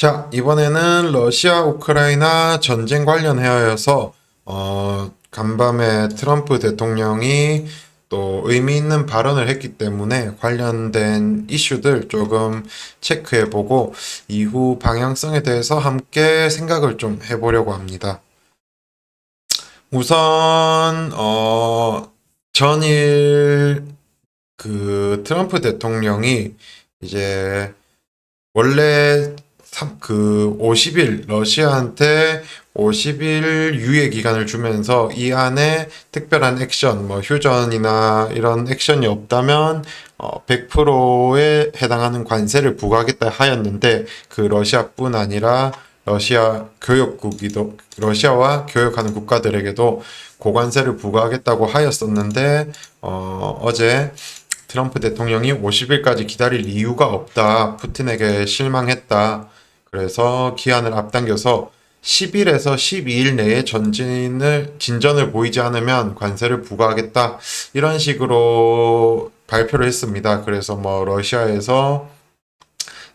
자, 이번에는 러시아 우크라이나 전쟁 관련하여서 간밤에 트럼프 대통령이 또 의미 있는 발언을 했기 때문에 관련된 이슈들 조금 체크해보고 이후 방향성에 대해서 함께 생각을 좀 해보려고 합니다. 우선 전일 트럼프 대통령이 이제 원래 50일 러시아한테 50일 유예 기간을 주면서 이 안에 특별한 액션, 뭐 휴전이나 이런 액션이 없다면 100%에 해당하는 관세를 부과하겠다 하였는데 그 러시아뿐 아니라 러시아와 교역하는 국가들에게도 고관세를 부과하겠다고 하였었는데 어제 트럼프 대통령이 50일까지 기다릴 이유가 없다. 푸틴에게 실망했다. 그래서 기한을 앞당겨서 10일에서 12일 내에 진전을 보이지 않으면 관세를 부과하겠다. 이런 식으로 발표를 했습니다. 그래서 뭐 러시아에서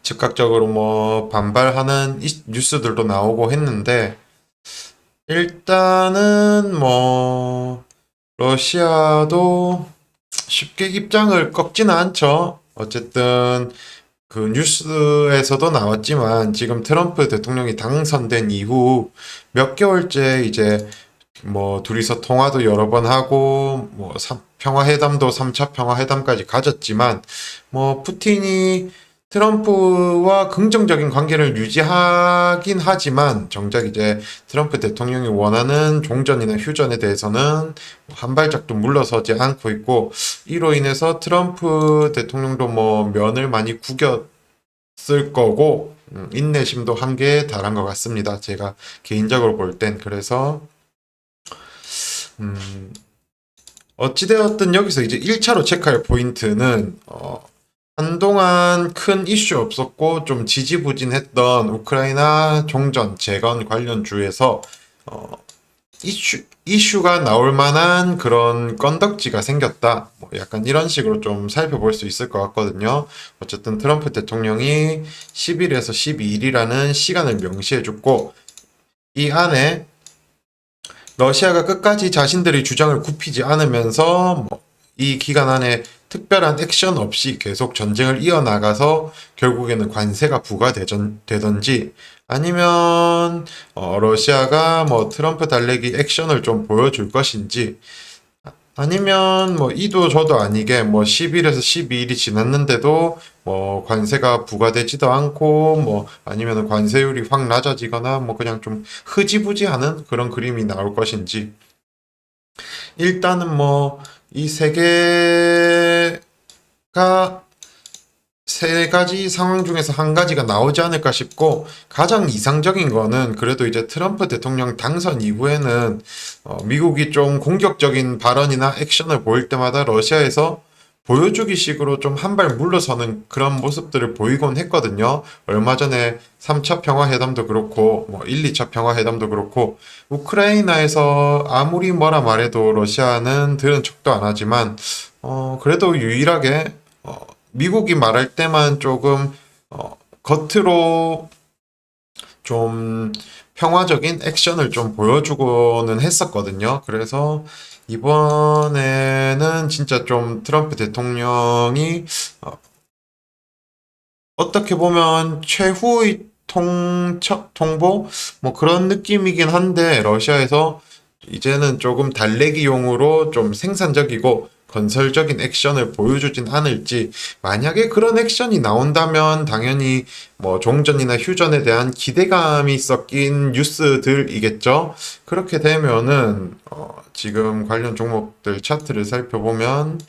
즉각적으로 뭐 반발하는 뉴스들도 나오고 했는데 일단은 뭐 러시아도 쉽게 입장을 꺾지는 않죠. 어쨌든 그 뉴스에서도 나왔지만 지금 트럼프 대통령이 당선된 이후 몇 개월째 이제 뭐 둘이서 통화도 여러 번 하고 뭐 평화회담도 3차 평화회담까지 가졌지만 뭐 푸틴이 트럼프와 긍정적인 관계를 유지하긴 하지만 정작 이제 트럼프 대통령이 원하는 종전이나 휴전에 대해서는 한 발짝도 물러서지 않고 있고 이로 인해서 트럼프 대통령도 뭐 면을 많이 구겼을 거고 인내심도 한계에 달한 것 같습니다. 제가 개인적으로 볼 땐 그래서 음, 어찌되었든 여기서 이제 1차로 체크할 포인트는 한동안 큰 이슈 없었고 좀 지지부진했던 우크라이나 종전 재건 관련주에서 어, 이슈가 나올 만한 그런 건덕지가 생겼다. 뭐 약간 이런 식으로 좀 살펴볼 수 있을 것 같거든요. 어쨌든 트럼프 대통령이 10일에서 12일이라는 시간을 명시해줬고 이 안에 러시아가 끝까지 자신들의 주장을 굽히지 않으면서 뭐이 기간 안에 특별한 액션 없이 계속 전쟁을 이어나가서 결국에는 관세가 부과되던지 아니면 러시아가 뭐 트럼프 달래기 액션을 좀 보여줄 것인지 아니면 뭐 이도 저도 아니게 뭐 10일에서 12일이 지났는데도 뭐 관세가 부과되지도 않고 뭐 아니면 관세율이 확 낮아지거나 뭐 그냥 좀 흐지부지하는 그런 그림이 나올 것인지 일단은 뭐 이 세 가지 상황 중에서 한 가지가 나오지 않을까 싶고 가장 이상적인 거는 그래도 이제 트럼프 대통령 당선 이후에는 미국이 좀 공격적인 발언이나 액션을 보일 때마다 러시아에서 보여주기 식으로 좀 한 발 물러서는 그런 모습들을 보이곤 했거든요. 얼마 전에 3차 평화회담도 그렇고 뭐 1, 2차 평화회담도 그렇고 우크라이나에서 아무리 뭐라 말해도 러시아는 들은 척도 안 하지만 그래도 유일하게 미국이 말할 때만 조금 겉으로 좀 평화적인 액션을 좀 보여주고는 했었거든요. 그래서 이번에는 진짜 좀 트럼프 대통령이 어, 어떻게 보면 최후의 통보? 뭐 그런 느낌이긴 한데 러시아에서 이제는 조금 달래기용으로 좀 생산적이고 건설적인 액션을 보여주진 않을지 만약에 그런 액션이 나온다면 당연히 뭐 종전이나 휴전에 대한 기대감이 섞인 뉴스들이겠죠. 그렇게 되면은 지금 관련 종목들 차트를 살펴보면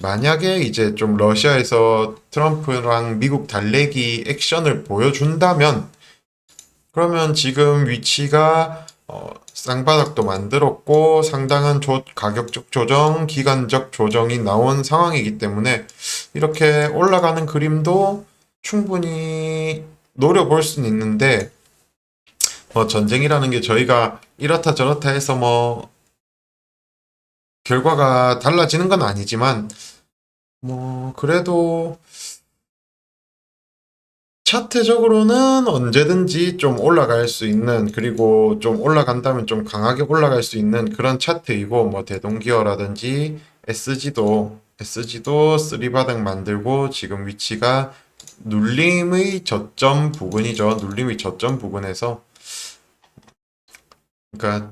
만약에 이제 좀 러시아에서 트럼프랑 미국 달래기 액션을 보여준다면 그러면 지금 위치가 쌍바닥도 만들었고 상당한 가격적 조정, 기간적 조정이 나온 상황이기 때문에 이렇게 올라가는 그림도 충분히 노려볼 수는 있는데 전쟁이라는 게 저희가 이렇다 저렇다 해서 뭐 결과가 달라지는 건 아니지만 뭐 그래도 차트적으로는 언제든지 좀 올라갈 수 있는, 그리고 좀 올라간다면 좀 강하게 올라갈 수 있는 그런 차트이고, 뭐 대동기어라든지 SG도 3바닥 만들고 지금 위치가 눌림의 저점 부근이죠. 눌림의 저점 부근에서, 그러니까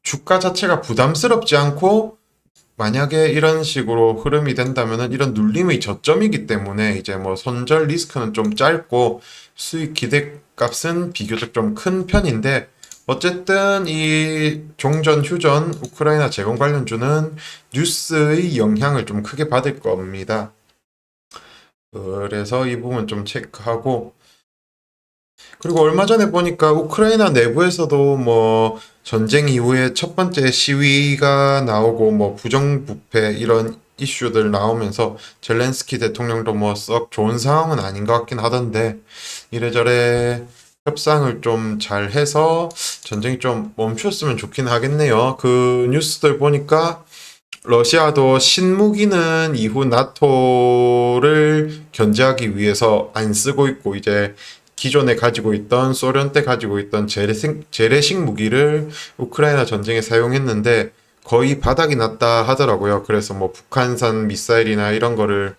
주가 자체가 부담스럽지 않고, 만약에 이런 식으로 흐름이 된다면은 이런 눌림의 저점이기 때문에 이제 뭐 손절 리스크는 좀 짧고 수익 기대값은 비교적 좀 큰 편인데, 어쨌든 이 종전 휴전 우크라이나 재건 관련주는 뉴스의 영향을 좀 크게 받을 겁니다. 그래서 이 부분 좀 체크하고, 그리고 얼마 전에 보니까 우크라이나 내부에서도 뭐 전쟁 이후에 첫 번째 시위가 나오고 뭐 부정부패 이런 이슈들 나오면서 젤렌스키 대통령도 뭐 썩 좋은 상황은 아닌 것 같긴 하던데, 이래저래 협상을 좀 잘 해서 전쟁이 좀 멈췄으면 좋긴 하겠네요. 그 뉴스들 보니까 러시아도 신무기는 이후 나토를 견제하기 위해서 안 쓰고 있고, 이제 기존에 가지고 있던 소련 때 가지고 있던 재래식 무기를 우크라이나 전쟁에 사용했는데 거의 바닥이 났다 하더라고요. 그래서 뭐 북한산 미사일이나 이런 거를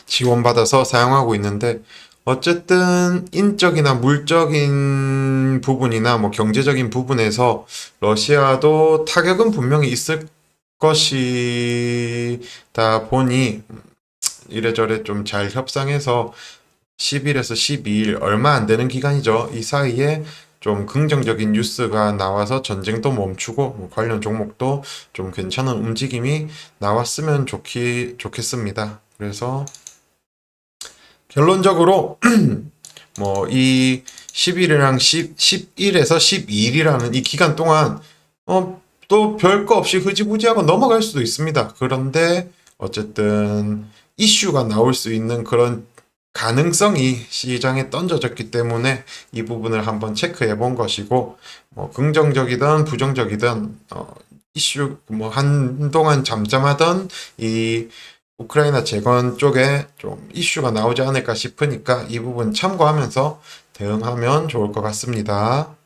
지원받아서 사용하고 있는데, 어쨌든 인적이나 물적인 부분이나 뭐 경제적인 부분에서 러시아도 타격은 분명히 있을 것이다 보니 이래저래 좀 잘 협상해서 10일에서 12일 얼마 안 되는 기간이죠. 이 사이에 좀 긍정적인 뉴스가 나와서 전쟁도 멈추고 뭐 관련 종목도 좀 괜찮은 움직임이 나왔으면 좋겠습니다. 그래서 결론적으로 뭐 이 10일이랑 11에서 12일이라는 이 기간 동안 또 별거 없이 흐지부지하고 넘어갈 수도 있습니다. 그런데 어쨌든 이슈가 나올 수 있는 그런 가능성이 시장에 던져졌기 때문에 이 부분을 한번 체크해 본 것이고, 뭐 긍정적이든 부정적이든 이슈 뭐 한동안 잠잠하던 이 우크라이나 재건 쪽에 좀 이슈가 나오지 않을까 싶으니까 이 부분 참고하면서 대응하면 좋을 것 같습니다.